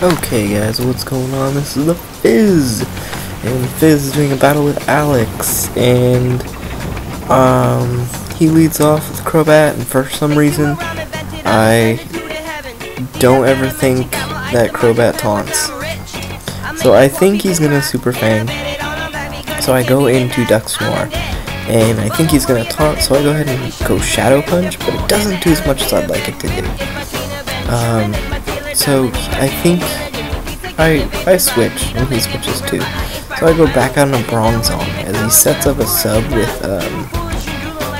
Okay guys, what's going on? This is the Fizz, and Fizz is doing a battle with Alex, and he leads off with Crobat, and for some reason I don't ever think that Crobat taunts. So I think he's gonna Super Fang. So I go into Duxnor, and I think he's gonna taunt, so I go ahead and go Shadow Punch, but it doesn't do as much as I'd like it to do. So I think I switch, and he switches too. So I go back out on a Bronzong as he sets up a sub with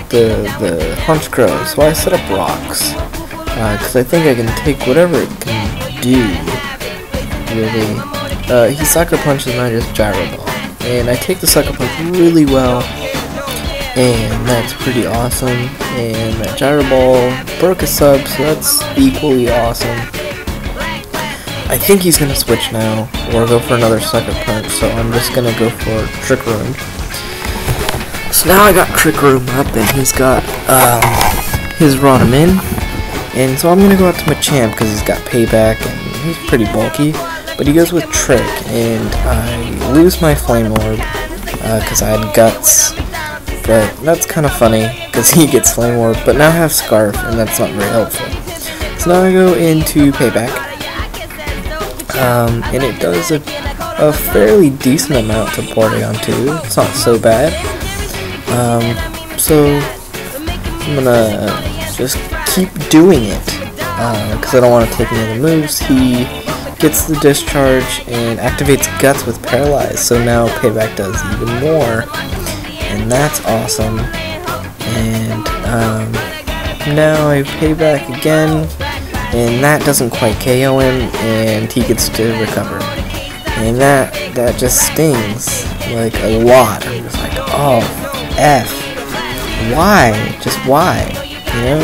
the Hunch Crow. So I set up rocks because I think I can take whatever it can do. Really, he Sucker Punches and I just Gyro Ball, and I take the Sucker Punch really well, and that's pretty awesome. And that Gyro Ball broke a sub, so that's equally awesome. I think he's gonna switch now, or go for another Sucker Punch, so I'm just gonna go for Trick Room. So now I got Trick Room up, and he's got his Rotomin, and so I'm gonna go out to Machamp because he's got Payback, and he's pretty bulky, but he goes with Trick, and I lose my Flame Orb because I had Guts, but that's kind of funny because he gets Flame Orb, but now I have Scarf, and that's not very helpful. So now I go into Payback. And it does a fairly decent amount to Porygon too. It's not so bad. So I'm gonna just keep doing it because I don't want to take any other moves. He gets the Discharge and activates Guts with Paralyze, so now Payback does even more, and that's awesome. And now I Payback again, and that doesn't quite KO him, and he gets to recover. And that just stings, like, a lot. I'm just like, oh, F. Why? Just why? You know?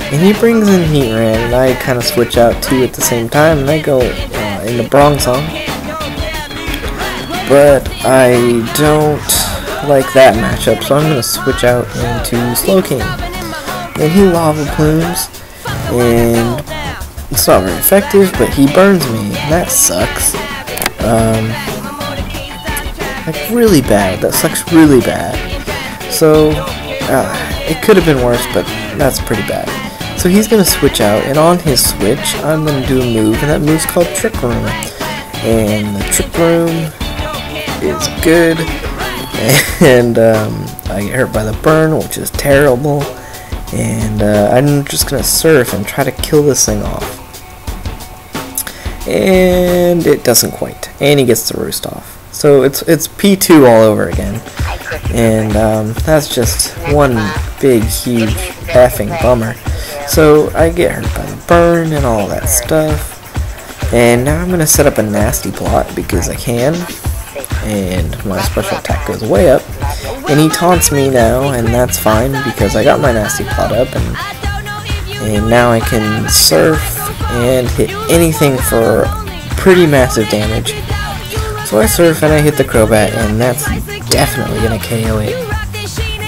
And he brings in Heatran, and I kind of switch out two at the same time, and I go into Bronzong. But I don't like that matchup, so I'm going to switch out into Slowking. And he Lava Plumes, and it's not very effective, but he burns me, and that sucks. Like, really bad. That sucks really bad. So, it could have been worse, but that's pretty bad. So he's going to switch out, and on his switch, I'm going to do a move, and that move's called Trick Room. And the Trick Room is good, and I get hurt by the burn, which is terrible. And I'm just gonna Surf and try to kill this thing off. And it doesn't quite. And he gets the Roost off. So it's P2 all over again. And that's just one big, huge effing bummer. So I get hurt by the burn and all that stuff. And now I'm gonna set up a nasty plot because I can. And my special attack goes way up, and he taunts me now, and that's fine because I got my nasty plot up, and now I can Surf and hit anything for pretty massive damage. So I Surf and I hit the Crobat, and that's definitely gonna KO it.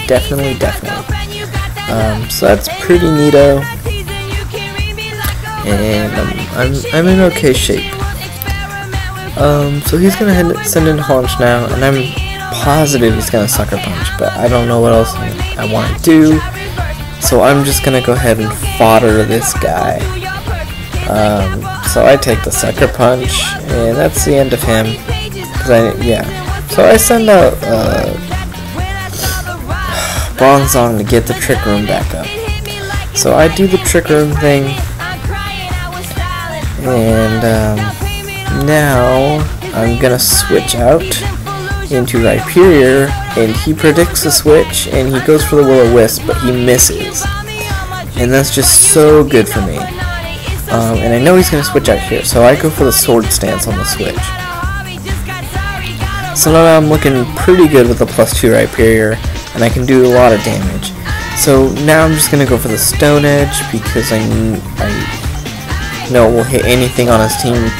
Definitely. So that's pretty neato, and I'm in okay shape. So he's gonna send in Haunch now, and I'm positive he's gonna Sucker Punch, but I don't know what else I want to do, so I'm just gonna go ahead and fodder this guy. So I take the Sucker Punch, and that's the end of him. So I send out Bronzong to get the Trick Room back up. So I do the Trick Room thing, and now I'm gonna switch out into Rhyperior, and he predicts the switch, and he goes for the Will-O-Wisp, but he misses. And that's just so good for me. And I know he's gonna switch out here, so I go for the Sword Stance on the switch. So now I'm looking pretty good with the +2 Rhyperior, and I can do a lot of damage. So now I'm just gonna go for the Stone Edge because I know it will hit anything on his team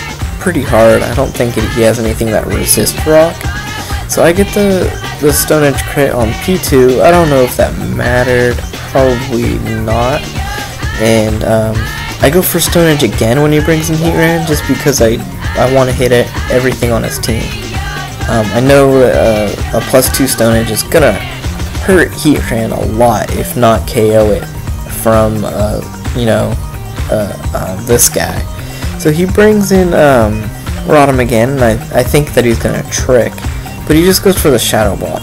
pretty hard. I don't think he has anything that resists rock. So I get the Stone Edge crit on P2. I don't know if that mattered. Probably not. And I go for Stone Edge again when he brings in Heatran, just because I want to hit everything on his team. I know a +2 Stone Edge is gonna hurt Heatran a lot, if not KO it from this guy. So he brings in Rotom again, and I think that he's gonna trick, but he just goes for the Shadow Ball.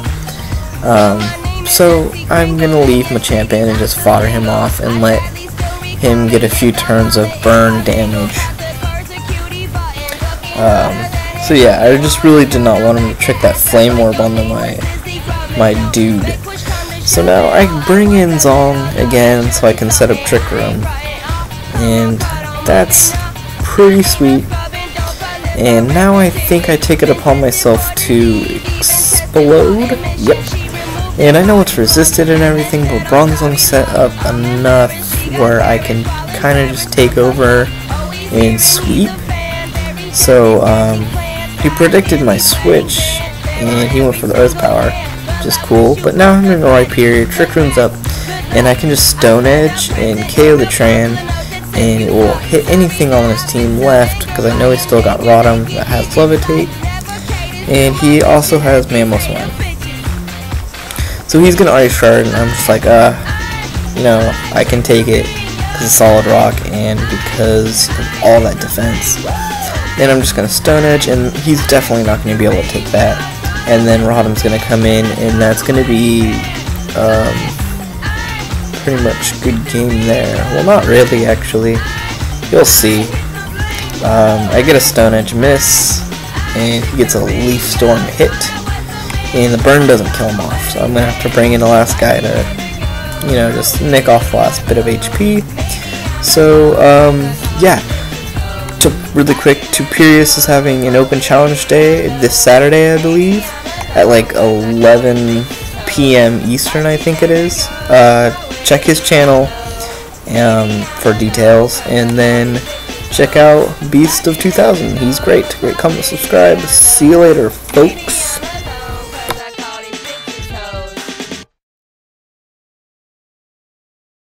So I'm gonna leave Machamp in and just fodder him off and let him get a few turns of burn damage. So yeah, I just really did not want him to trick that Flame Orb onto my dude. So now I bring in Zong again so I can set up Trick Room, and that's pretty sweet. And now I think I take it upon myself to explode. Yep. And I know it's resisted and everything, but Bronzong set up enough where I can kind of just take over and sweep. So he predicted my switch, and he went for the Earth Power, which is cool. But now I'm in the right period, Trick Room's up, and I can just Stone Edge and KO the Tran, and it will hit anything on his team left, because I know he still got Rotom that has Levitate, and he also has Mamoswine. So he's gonna Ice Shard, and I'm just like, I can take it because it's Solid Rock and because of all that defense. Then I'm just gonna Stone Edge, and he's definitely not gonna be able to take that. And then Rotom's gonna come in, and that's gonna be pretty much good game there. Well, not really, actually. You'll see. I get a Stone Edge miss, and he gets a Leaf Storm hit, and the burn doesn't kill him off. So I'm gonna have to bring in the last guy to, just nick off the last bit of HP. So yeah. Really quick, Tuperius is having an open challenge day this Saturday, I believe, at like 11 p.m. Eastern, I think it is. Check his channel for details, and then check out Beast of 2000. He's great. Comment, subscribe. See you later, folks.